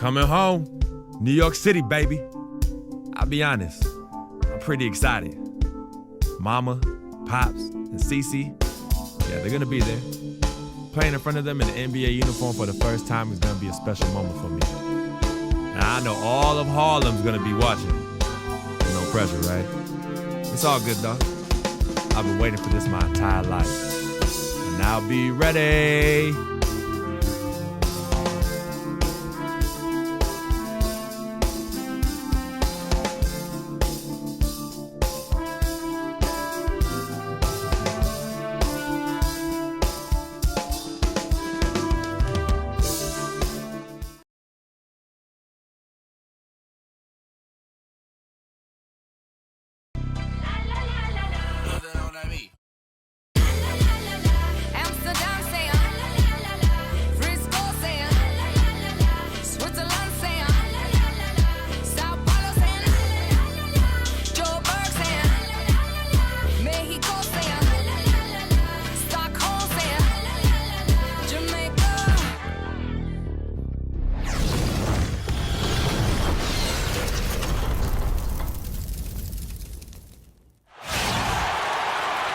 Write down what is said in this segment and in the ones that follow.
Coming home, New York City, baby. I'll be honest, I'm pretty excited. Mama, Pops, and Cece, yeah, they're gonna be there. Playing in front of them in an NBA uniform for the first time is gonna be a special moment for me. Now I know all of Harlem's gonna be watching. No pressure, right? It's all good though. I've been waiting for this my entire life. And I'll be ready.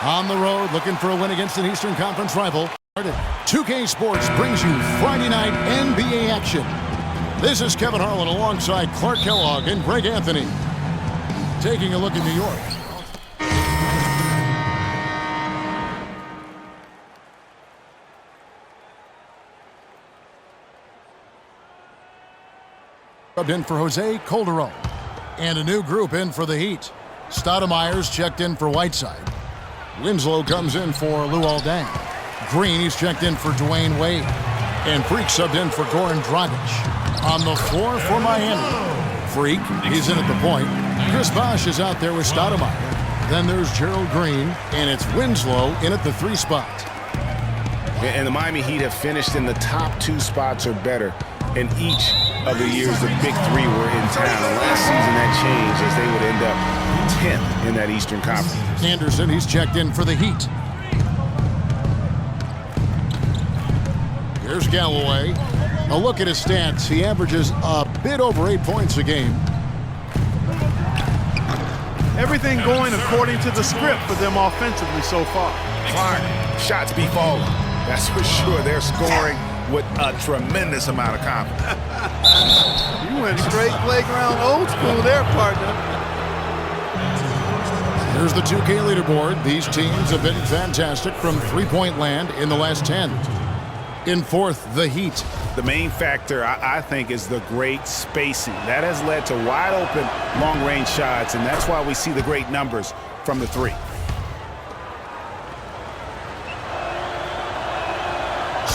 On the road, looking for a win against an Eastern Conference rival. 2K Sports brings you Friday night NBA action. This is Kevin Harlan alongside Clark Kellogg and Greg Anthony. Taking a look at New York. Subbed in for Jose Calderon. And a new group in for the Heat. Stoudemire's checked in for Whiteside. Winslow comes in for Luol Deng. Green, he's checked in for Dwayne Wade. And Freq subbed in for Goran Dragic. On the floor for Miami. Freq, he's in at the point. Chris Bosh is out there with Stoudemire. Then there's Gerald Green, and it's Winslow in at the 3 spot. And the Miami Heat have finished in the top 2 spots or better in each of the years the Big Three were in town. Last season that changed as they would end up 10th in that Eastern Conference. Anderson, he's checked in for the Heat. Here's Galloway. A look at his stats. He averages a bit over 8 points a game. Everything going according to the script for them offensively so far. Clark, shots be falling. That's for sure. They're scoring with a tremendous amount of confidence. You went straight playground old school there, partner. Here's the 2K leaderboard. These teams have been fantastic from three-point land in the last 10. In 4th, the Heat. The main factor, I think, is the great spacing. That has led to wide-open, long-range shots, and that's why we see the great numbers from the 3.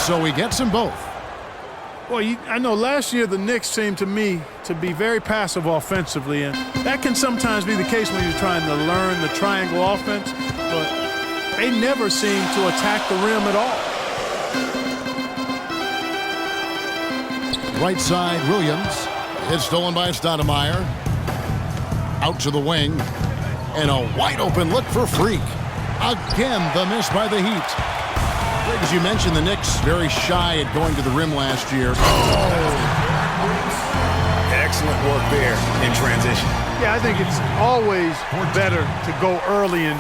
So he gets them both. Well, I know last year the Knicks seemed to me to be very passive offensively, and that can sometimes be the case when you're trying to learn the triangle offense, but they never seem to attack the rim at all. Right side, Williams. It's stolen by Stoudemire. Out to the wing. And a wide-open look for Freq. Again, the miss by the Heat. As you mentioned, the Knicks very shy at going to the rim last year. Excellent work there in transition. Yeah, I think it's always better to go early in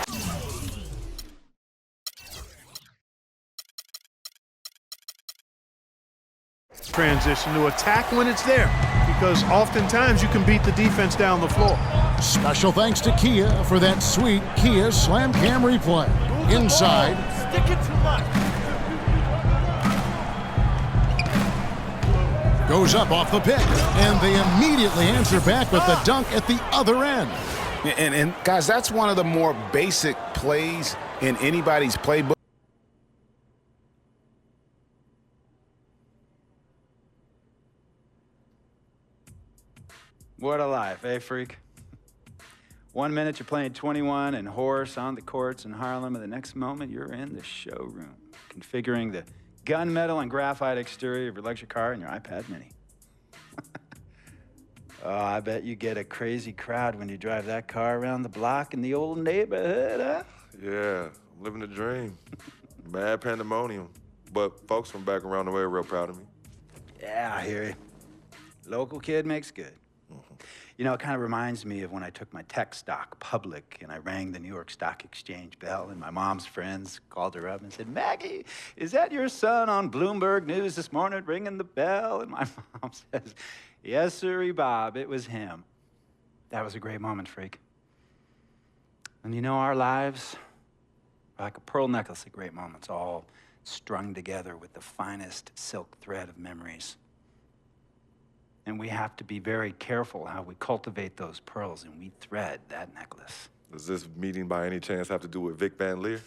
transition, to attack when it's there, because oftentimes you can beat the defense down the floor. Special thanks to Kia for that sweet Kia Slam Cam replay. Inside. Stick it to left. Goes up off the pick, and they immediately answer back with the dunk at the other end. And guys, that's one of the more basic plays in anybody's playbook. What a life, eh, Freq? 1 minute you're playing 21 and horse on the courts in Harlem, and the next moment you're in the showroom, configuring the gunmetal and graphite exterior of your luxury car and your iPad mini. Oh, I bet you get a crazy crowd when you drive that car around the block in the old neighborhood, huh? Yeah, I'm living the dream. Mad pandemonium. But folks from back around the way are real proud of me. Yeah, I hear you. Local kid makes good. You know, it kind of reminds me of when I took my tech stock public and I rang the New York Stock Exchange bell and my mom's friends called her up and said, Maggie, is that your son on Bloomberg News this morning ringing the bell? And my mom says, yes, sirree, Bob, it was him. That was a great moment, Freak. And you know, our lives are like a pearl necklace of great moments, all strung together with the finest silk thread of memories. And we have to be very careful how we cultivate those pearls and we thread that necklace. Does this meeting by any chance have to do with Vic Van Leer?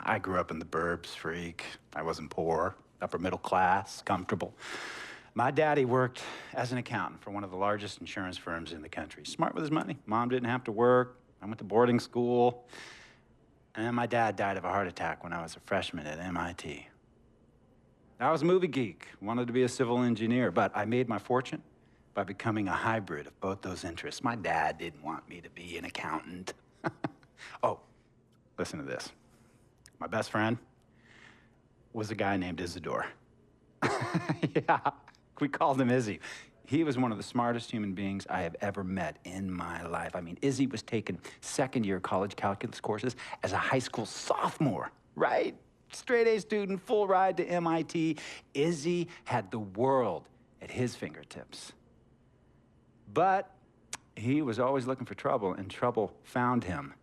I grew up in the burbs, Freak. I wasn't poor, upper middle class, comfortable. My daddy worked as an accountant for one of the largest insurance firms in the country. Smart with his money. Mom didn't have to work. I went to boarding school. And my dad died of a heart attack when I was a freshman at MIT. I was a movie geek, wanted to be a civil engineer, but I made my fortune by becoming a hybrid of both those interests. My dad didn't want me to be an accountant. Oh, listen to this. My best friend was a guy named Isidore. Yeah, we called him Izzy. He was one of the smartest human beings I have ever met in my life. I mean, Izzy was taking second-year college calculus courses as a high school sophomore, right? Straight-A student, full ride to MIT. Izzy had the world at his fingertips. But he was always looking for trouble, and trouble found him.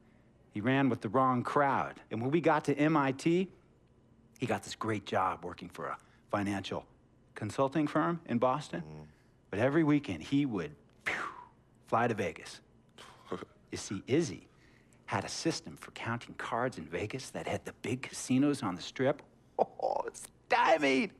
He ran with the wrong crowd. And when we got to MIT, he got this great job working for a financial consulting firm in Boston. But every weekend, he would fly to Vegas. You see, Izzy had a system for counting cards in Vegas that had the big casinos on the Strip. Oh, stymied.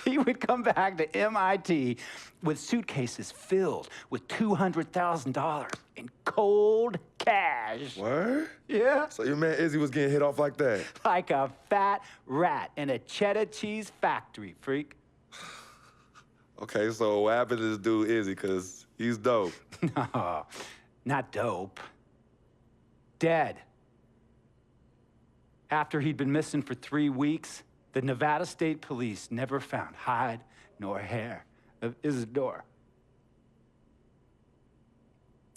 He would come back to MIT with suitcases filled with $200,000 in cold cash. What? Yeah. So your man Izzy was getting hit off like that? Like a fat rat in a cheddar cheese factory, Freak. Okay, so what happened to this dude Izzy? Because he's dope. No, not dope. Dead. After he'd been missing for 3 weeks, the Nevada State Police never found hide nor hair of Isidore.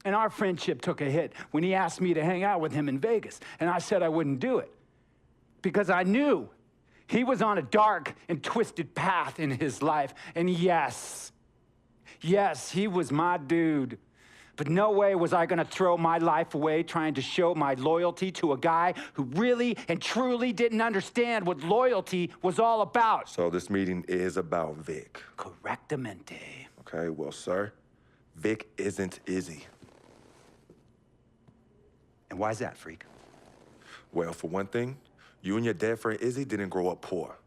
And our friendship took a hit when he asked me to hang out with him in Vegas, and I said I wouldn't do it because I knew he was on a dark and twisted path in his life. And yes, he was my dude. But no way was I gonna throw my life away trying to show my loyalty to a guy who really and truly didn't understand what loyalty was all about. So this meeting is about Vic. Correctamente. Okay, well, sir, Vic isn't Izzy. And why's that, Freak? Well, for one thing, you and your dead friend Izzy didn't grow up poor.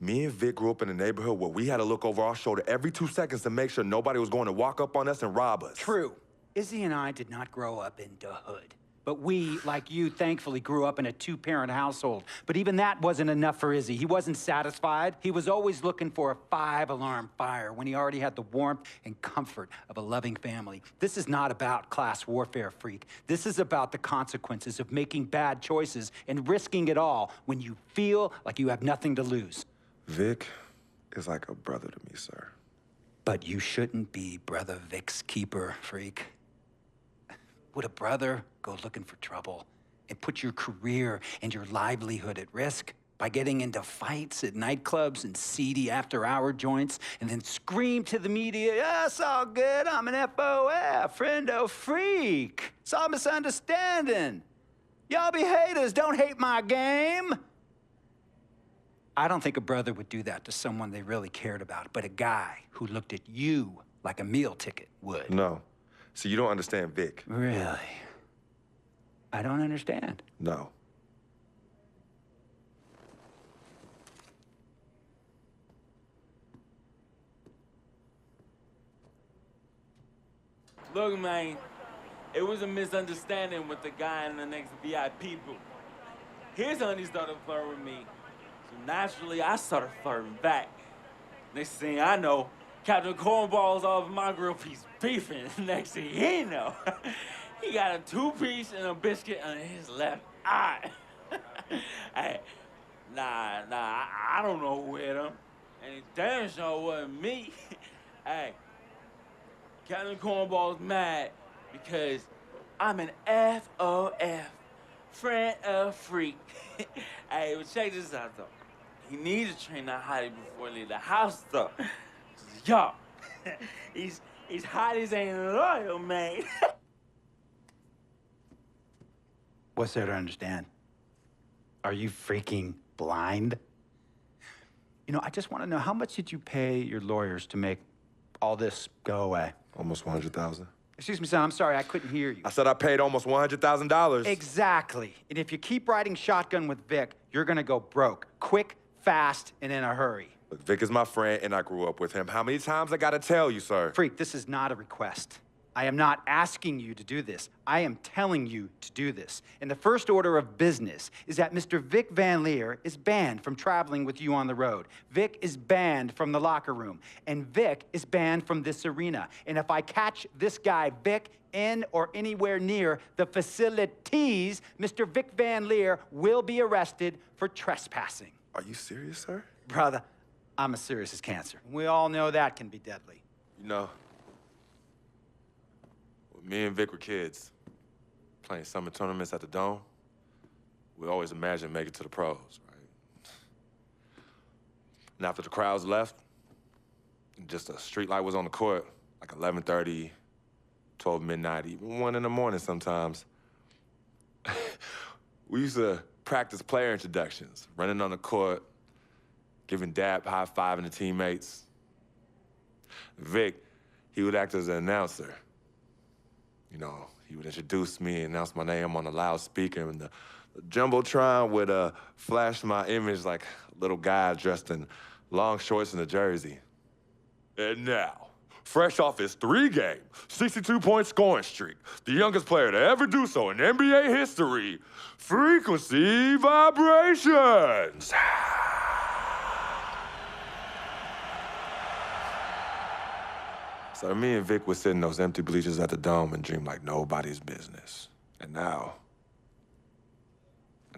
Me and Vic grew up in a neighborhood where we had to look over our shoulder every 2 seconds to make sure nobody was going to walk up on us and rob us. True. Izzy and I did not grow up in the hood. But we, like you, thankfully grew up in a 2-parent household. But even that wasn't enough for Izzy. He wasn't satisfied. He was always looking for a 5-alarm fire when he already had the warmth and comfort of a loving family. This is not about class warfare, Freak. This is about the consequences of making bad choices and risking it all when you feel like you have nothing to lose. Vic is like a brother to me, sir. But you shouldn't be Brother Vic's keeper, Freak. Would a brother go looking for trouble and put your career and your livelihood at risk by getting into fights at nightclubs and seedy after-hour joints and then scream to the media, yeah, it's all good, I'm an FOF, friendo freak. It's all misunderstanding. Y'all be haters, don't hate my game. I don't think a brother would do that to someone they really cared about, but a guy who looked at you like a meal ticket would. No. See, you don't understand Vic. Really? I don't understand. No. Look, man, it was a misunderstanding with the guy in the next VIP booth. His honey started flirting with me, so naturally I started flirting back. Next thing I know, Captain Cornball's off my grill piece beefing. Next thing he know, he got a 2-piece and a biscuit under his left eye. Hey, I don't know who hit him. And it damn sure wasn't me. Hey, Captain Cornball's mad because I'm an FOF, friend of Freq. Hey, well, check this out, though. He needs to train that hottie before he leave the house, though. Yo, he's hotties ain't loyal, man. What's there to understand? Are you freaking blind? You know, I just want to know, how much did you pay your lawyers to make all this go away? Almost 100,000. Excuse me, son, I'm sorry, I couldn't hear you. I said I paid almost $100,000. Exactly. And if you keep riding shotgun with Vic, you're gonna go broke. Quick, fast, and in a hurry. Look, Vic is my friend, and I grew up with him. How many times I gotta tell you, sir? Freq, this is not a request. I am not asking you to do this. I am telling you to do this. And the first order of business is that Mr. Vic Van Leer is banned from traveling with you on the road. Vic is banned from the locker room. And Vic is banned from this arena. And if I catch this guy, Vic, in or anywhere near the facilities, Mr. Vic Van Leer will be arrested for trespassing. Are you serious, sir? Brother, I'm as serious as cancer. We all know that can be deadly. You know, when me and Vic were kids, playing summer tournaments at the Dome, we always imagined making it to the pros, right? And after the crowds left, just a street light was on the court, like 11:30, 12 midnight, even 1 in the morning sometimes. We used to practice player introductions, running on the court, giving dap, high-fiving the teammates. Vic, he would act as an announcer. You know, he would introduce me and announce my name on the loudspeaker, and the Jumbotron would flash my image like a little guy dressed in long shorts and a jersey. And now, fresh off his 3-game, 62-point scoring streak, the youngest player to ever do so in NBA history, Frequency Vibrations. So me and Vic would sit in those empty bleachers at the Dome and dream like nobody's business. And now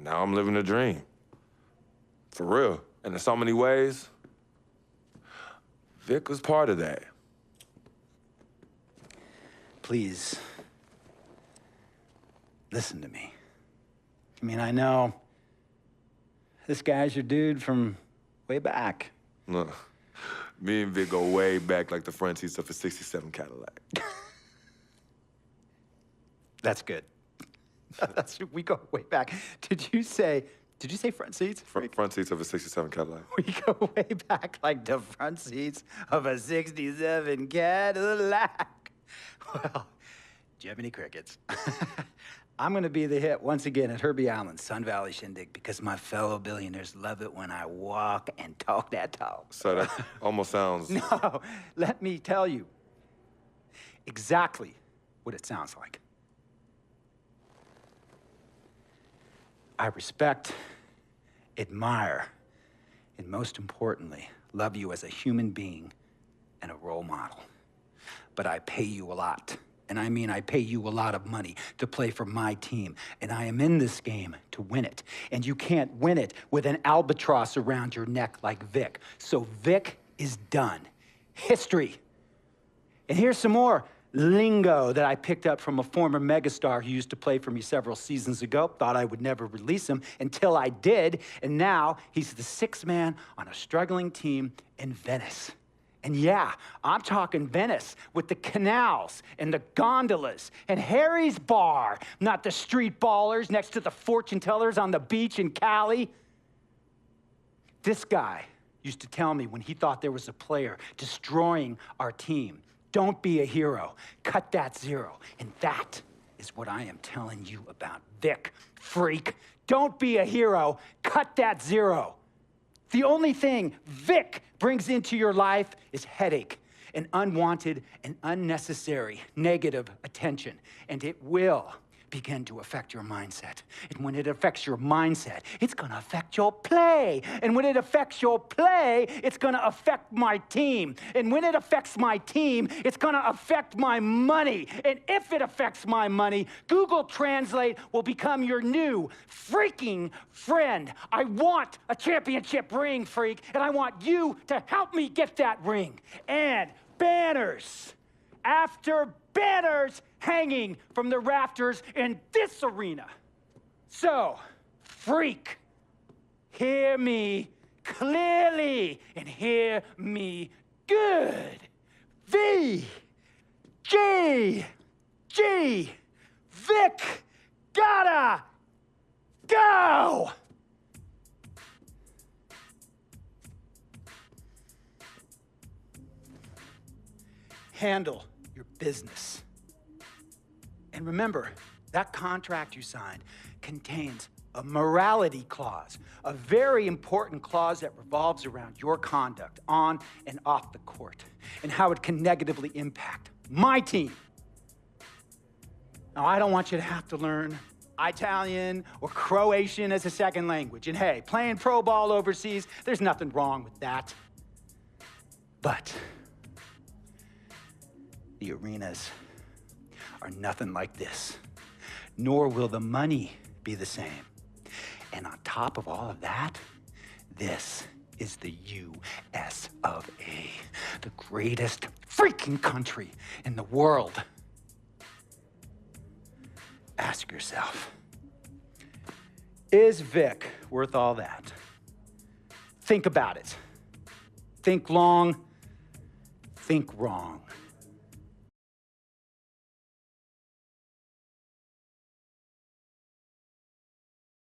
I'm living a dream. For real. And in so many ways, Vic was part of that. Please, listen to me. I mean, I know this guy's your dude from way back. Look, me and Vic go way back like the front seats of a '67 Cadillac. That's good. We go way back. Did you say front seats? Front seats of a '67 Cadillac. We go way back like the front seats of a '67 Cadillac. Well, Jiminy Crickets. I'm gonna be the hit once again at Herbie Allen's Sun Valley Shindig because my fellow billionaires love it when I walk and talk that talk. So that almost sounds... No, let me tell you exactly what it sounds like. I respect, admire, and most importantly, love you as a human being and a role model. But I pay you a lot. And I mean, I pay you a lot of money to play for my team. And I am in this game to win it. And you can't win it with an albatross around your neck like Vic. So Vic is done. History. And here's some more lingo that I picked up from a former megastar who used to play for me several seasons ago. Thought I would never release him until I did. And now he's the 6th man on a struggling team in Venice. And yeah, I'm talking Venice with the canals and the gondolas and Harry's Bar, not the street ballers next to the fortune tellers on the beach in Cali. This guy used to tell me when he thought there was a player destroying our team, don't be a hero, cut that zero. And that is what I am telling you about Vic. Freak, don't be a hero, cut that zero. The only thing Vic brings into your life is headache and unwanted and unnecessary negative attention. And it will begin to affect your mindset. And when it affects your mindset, it's gonna affect your play. And when it affects your play, it's gonna affect my team. And when it affects my team, it's gonna affect my money. And if it affects my money, Google Translate will become your new freaking friend. I want a championship ring, Freak, and I want you to help me get that ring. And banners after banners hanging from the rafters in this arena. So, Freq, hear me clearly and hear me good. V, G, Vic, gotta go! Handle your business. And remember, that contract you signed contains a morality clause, a very important clause that revolves around your conduct on and off the court, and how it can negatively impact my team. Now, I don't want you to have to learn Italian or Croatian as a second language. And hey, playing pro ball overseas, there's nothing wrong with that. But the arenas are nothing like this, nor will the money be the same. And on top of all of that, this is the US of A, the greatest freaking country in the world. Ask yourself, is Vic worth all that? Think about it. Think long, think wrong.